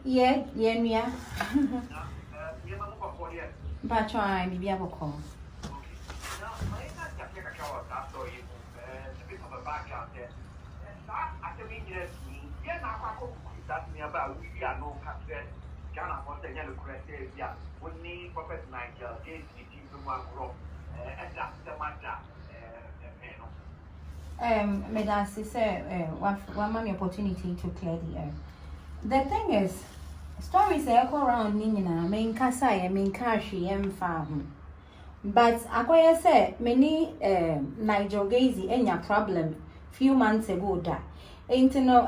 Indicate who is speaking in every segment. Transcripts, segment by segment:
Speaker 1: Yeah, yeah. But try maybe I will call.
Speaker 2: That me about we are no capture Ghana for the yellow crescent. Yeah, we need Prophet Nigel, Gates, the one grow, and that's the matter.
Speaker 1: May I say, one money opportunity to clear the air. The thing is, stories echo around Nina, main Kasai, main Kashi, farm. But I say, many Nigel Gazy, any problem, few months ago that. Ain't no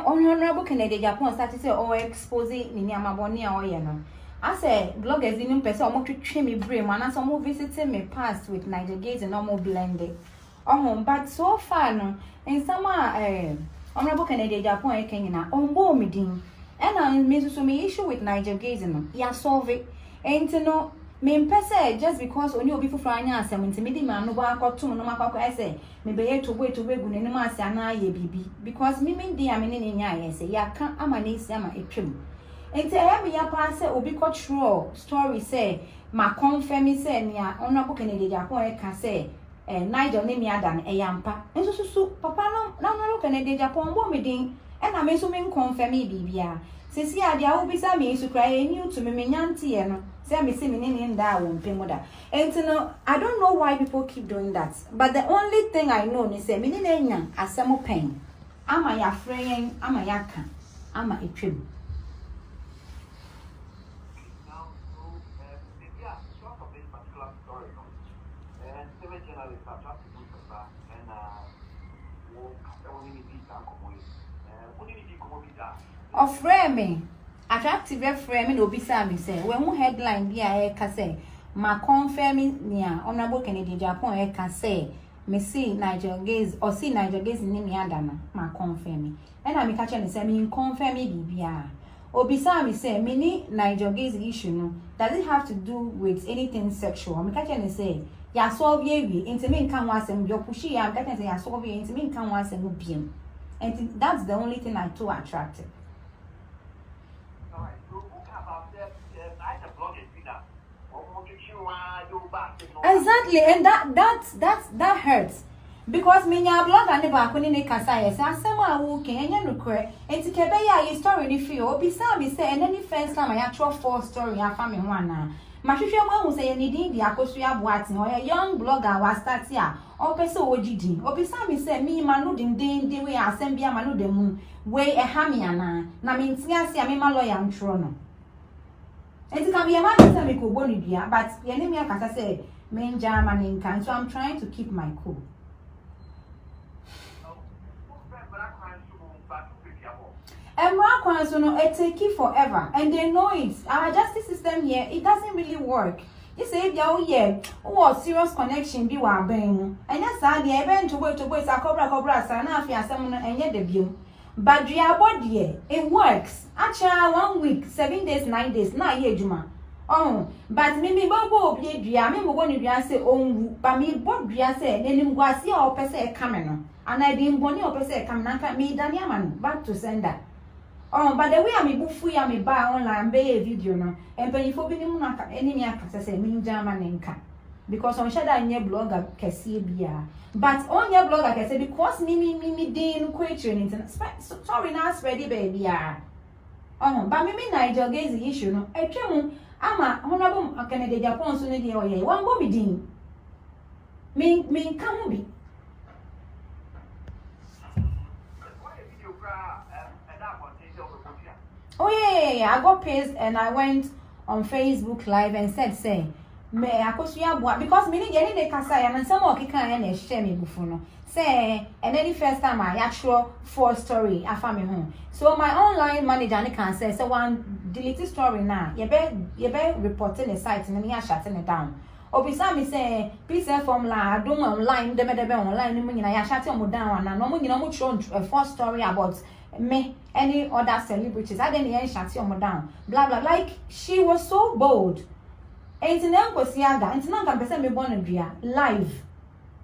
Speaker 1: honorable Canadian Japan started to say or exposing Ninyama Bonia or yeno. I say bloggers in person almost to trim me brain when I saw more visiting me past with Niger Gaze and normal blended. Oh, but so far no in summer honorable Canadian Japan Kenya on board me ding. And I miss me issue with Niger Gaze no. Ya solve it. Ain't no me pese just because only obi fufura anya asem ntimidi ma no ba akoto no makwa ese me be ye to wait to wegu nenu ase ana ye bibi because me di amene ne nya ye se ya ka ama ne isi ama etwem enti e me ya pa se obi ko true story say ma confirm say nia honorable Kennedy Japan e ka say Nigel ne mi adan e yampa enso susu papa no na honorable Kennedy Japan bo me din e na me so me confirm bibia sesi ade a wo bisa me su kra e new to me nyanti ye no say me see me in that one pemoda. And I don't know why people keep doing that. But the only thing I know is say me ni asemo pain. Ama ya friend, ama ya kan, ama etwem.
Speaker 2: Now, maybe I talk of this particular story. And seven journalists are trying to do that. And
Speaker 1: of framing. Attractive framing obisa me say when who headline bi a ka say ma confirming nia honorable Kennedy Japan e ka say me see Nigel Gaze or see Nigel Gaze ni me adana ma confirming and I me catch me say me confirm bibia obisa me say me ni Nigel Gaze issue no does it have to do with anything sexual me catch me say ya solve ye wi enti me nkan ho asem yo pushi ya catch me say ya solve ye enti me nkan ho asem biem and that's the only thing I too attractive. Exactly, and that hurts because me nya blog and ba kwani ne kasa yes asem a wo ken enya no kre enti ke be ya story ni fi obi sa me say and any first time I actual full story afa me ho ana ma hwehwe mo hu say ye ni din di akosu aboate o ye young blogger wa start ya o pese o gidi obi sa me say me ma no din we asem bia ma no de mu we e ha me ana na me ntia se me ma lawyer ntro no enti ka me ma say me ko boni bia but ye ne me akasa say me German in can, so I'm trying to keep my cool. And it take forever, and they know it. Our justice system here, it doesn't really work. You say, serious connection be wa bang, and yes, I the event to wait a cobra, sana, fia, someone, and yet the view. But your body, it works. Actually, 1 week, 7 days, 9 days, not here, Juma. Oh, but me bobo be dua me mo boni dua se onwu ba me bo dua se nenim gwase a opese e kame no ana di mboni opese e kame na me dani ama no back to sender. Oh, but the way I me bufu ya me ba online be a video no empanyfo bi ni mu na enemy aka se me njama nenka because on shada nye blogger kese bia but on your blogger kese because me din ko etre ni sorry na spread baby ya. Oh, but me Nigel Gaze issue no etwemu ama honorable Kennedy Japan so ne de oye wan go bidin me kan bi oh yeah, I got pissed and I went on Facebook live and said say me akosuya boa because me ni de kasa ya na some okika ya na share me bufu no say and then the first time I actual full story afa me home so my online manager can say one delete story now you be reporting the site and me shutting it down obisa me say please inform la don't online dem online ni nyina ya shutting mo down na no mo nyina mo throw a full story about me any other celebrities I didn't hear shutting mo down blah blah like she was so bold and then kwesi aga and nan kan pese me born dua live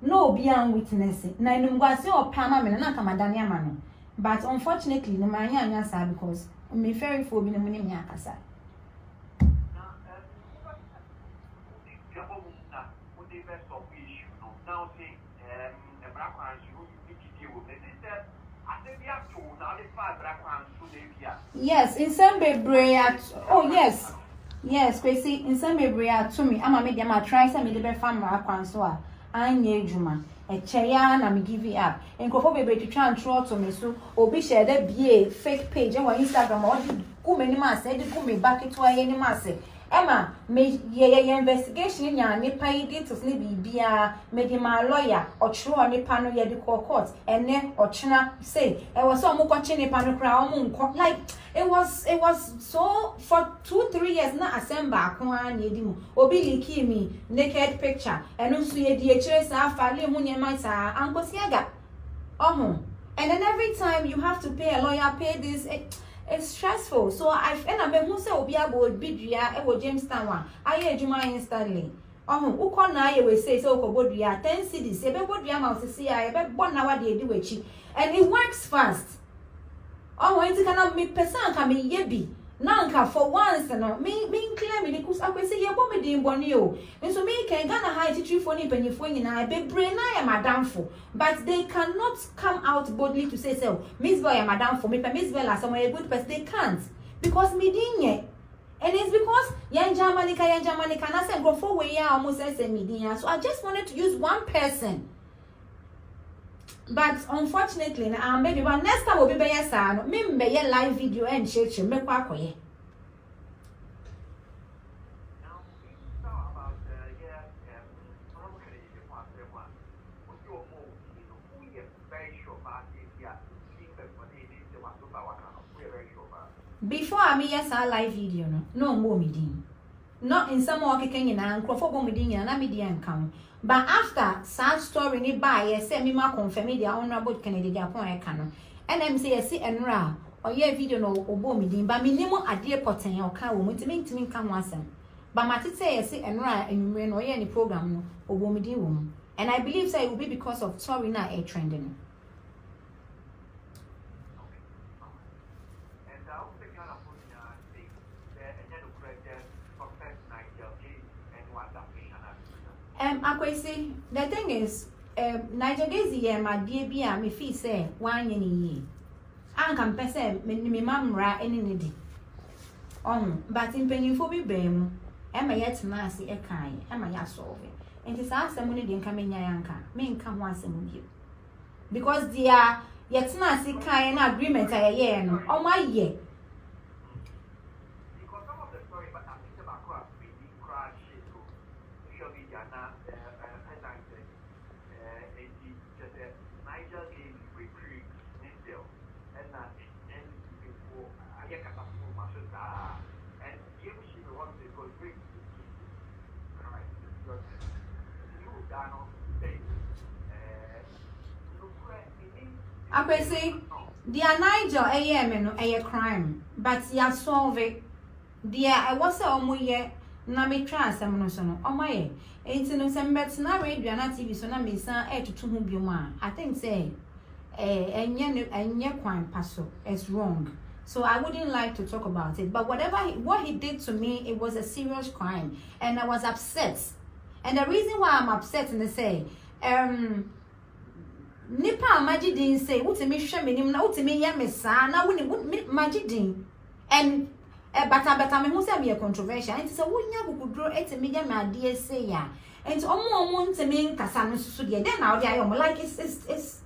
Speaker 1: no be an witness na enumguase o pama me na kamadane ama no But unfortunately, the man anya because me very for me money me akasa.
Speaker 2: Now see, a black one you need to deal with it. I think we have to now the black ones to
Speaker 1: yes, in some baby oh yes. Yes, Kwesi, in some baby to me, I'm a medium, I try some the farm black so I need juma. A chair na me give it up. And go for baby to try and throw to me so obi share that be a fake page on Instagram or come any mass, said come me back it to any mass. Emma, me ye investigation ya nipa details ni bibia me di my lawyer or true nipa no ye di court and then or china say it was so much nipa no kra like it was so for 2-3 years na assemble akwan ye di mu obi liki me naked picture and also ye di chere sa afale hu nyema sa ankosiaga and then every time you have to pay a lawyer, pay this it's stressful. So and I who say obi abo bidua e wo Jamestown one aye adwuma instantly uko na aye we say so ukobodua 10 cedis e be bodua ma osisi aye be bona wa de edi wachi and it works fast enti kana me person ka me yebi nanka for once no me clear me because akwese ye bo me din boni o nso me can Ghana high titri for ni panyifo nyina be bre na ya madamfo but they cannot come out boldly to say so Miss Boy madam for me Miss Bella someone a good person they can't because me din ye and it's because yan Jamanica na say go for we ya almost say me din so I just wanted to use one person. But unfortunately, baby, but next time will be better sound. Me be live video and share me kwa koye. Before I me yes live video no more me din. Not in some more keken na nkrofo bo me din na me din kan. But after sad story ni ba yes say me ma confirm the honorable Kennedy Japon e kan no. And I'm say yes enra or ye video no obo me din but me nimo ade poten o kan wo ntimi kan ho asem. But matete yes enra enwure no ye ni program no obo me din wo. And I believe say it will be because of story na e trending. Akwesi, the thing is, Niger Gazy, my dear Bia, me fee say, 1 year. I can pass me mamma any niddy. But in penny for me, bam, am I yet massy a kind, am I yet solve it? And it's asked some money didn't come in Yanka, men come once and you. Because they are yet massy kind agreement a year, no, oh my year. Akwesi, the Niger AM a crime, but ya solve it. Dear, I was a year, na me trans no so no. My ain't no some bet na radio na TV so na me san to 2 hu bioma. I think say enye kwan paso is wrong. So I wouldn't like to talk about it. But what he did to me, it was a serious crime, and I was upset. And the reason why I'm upset and they say, Nipa Majidin say, what me shame him now to me, Yamisa, now when Majidin. And but me who say me a controversial, and it's a woman who draw 8 million, my dear say, ya. And almost to me, Cassano Sudia, then now they are like it's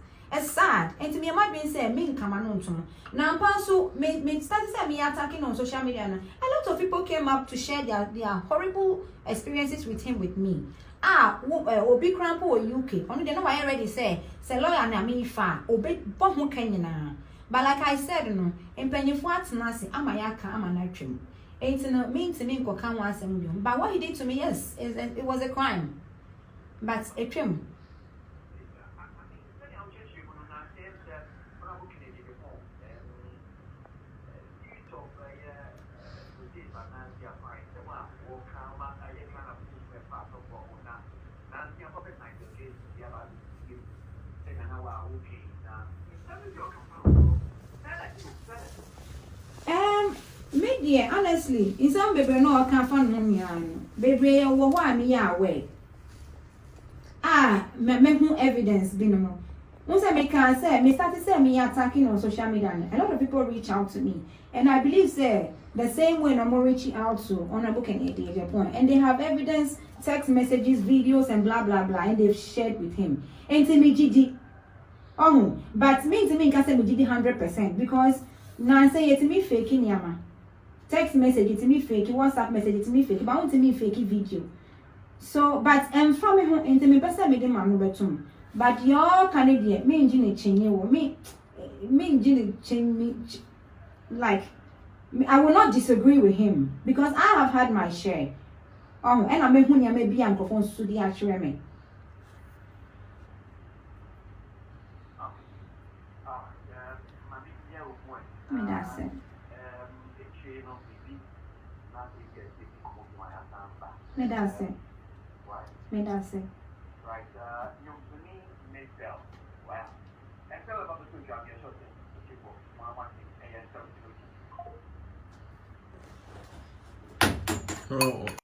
Speaker 1: sad. And to me, my being say, me come on to me. Now, Pansu, me started me attacking on social media. A lot of people came up to share their horrible experiences with me. Obi Crampo or UK. Only they know I already say lawyer na me fa, obi bohu Kenya. But like I said, no, in Pennyfuat Nasi, Amayaka, Amanatrim. Ain't no mean to me, Kokan was and but what he did to me, yes, it was a crime. But a trim. dear, honestly, in some baby no I can't find no baby why me away. Me who evidence be no. Once I make can say me started say me attacking on social media. A lot of people reach out to me, and I believe say the same way I'm reaching out to Honorable Kennedy Agyapong, and they have evidence, text messages, videos, and blah blah blah, and they've shared with him. And to me, Gigi, but me can say me Gigi 100% because now say it to me faking yama. Text message to me fake, WhatsApp message to me fake, but I want to me fake video. So, but from me home into me person me dem anu betum. But your Canadian me engine change me engine change me like I will not disagree with him because I have had my share. And I may who ya maybe I'm going to the actual me. That's it. That's it. That's it.
Speaker 2: Right, you may tell. Wow. And tell about the two jobs you're showing.
Speaker 3: Oh.